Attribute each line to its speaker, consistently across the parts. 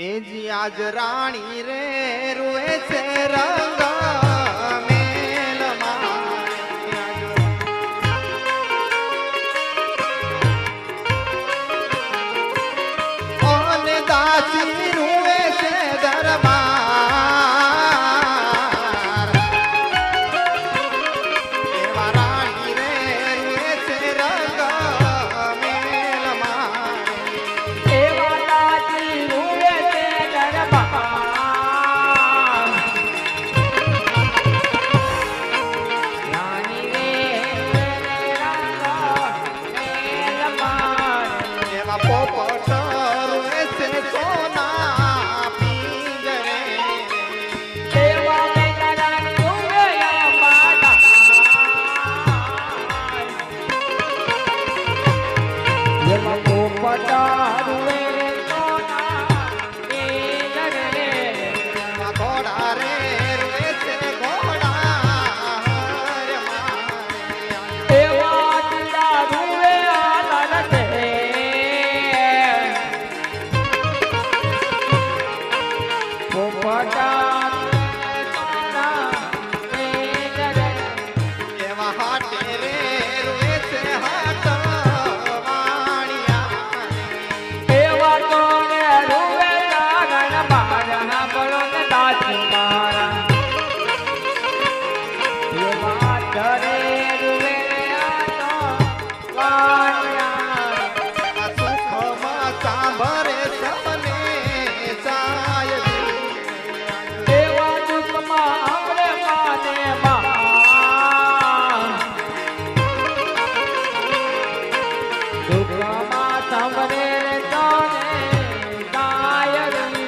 Speaker 1: એ જી આજ રાણી રે રૂએ છે રંગ મેલમાં દાસી રૂએ છે દરબાર એવા રાણી રે રૂએ છે રંગ મેલમાં
Speaker 2: એવા દાસી રૂએ છે દરબાર રાણી રે રંગ મેલમાં
Speaker 1: એવા પોપટ રૂએ છે સોના પિંજરે
Speaker 2: એવા મેઘરાણી રૂએ અંબાડા એવા પોપટા રૂએ સોના પિંજરે
Speaker 1: એવા ઘોડા રે રૂએ છે ઘોડા હર મારે
Speaker 2: એવા દીડા રૂએ આનંદે પોપટા સોના પિંજરે
Speaker 1: એવા હાટે રે રૂએ છે હાટ વાણિયા
Speaker 2: એવા તોને રૂવે ગાગણ મારા બોલો ને દાસી મારા એવા ધરે રૂવે આતો વાણિયા
Speaker 1: સુખમાં સાંભળે સમને જાય
Speaker 2: એવા દુઃખમાં અમરે માને માં દુઃખમાં સાંભળે તોને દાયરી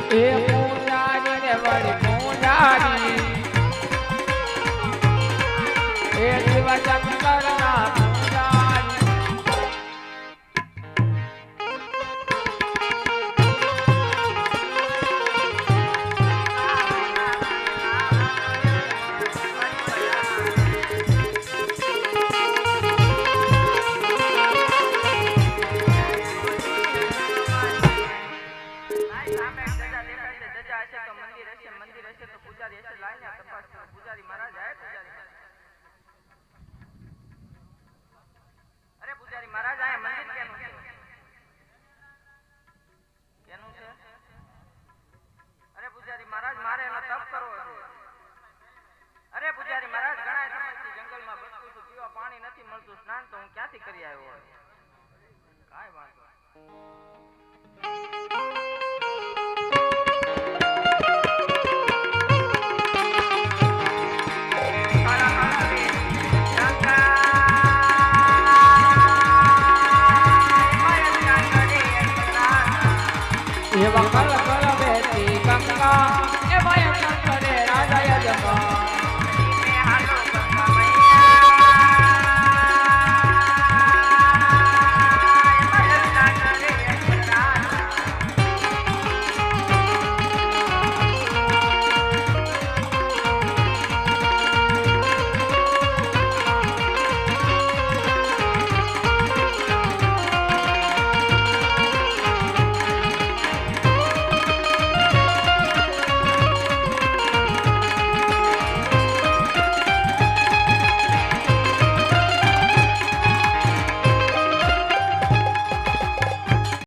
Speaker 2: એ પૂજારી રે વળી પૂજારી એ શિવ શંકર ના પૂજારી
Speaker 3: પાણી નથી મળતું સ્નાન તો હું ક્યાંથી કરી આવ્યો કાંઈ વાંધો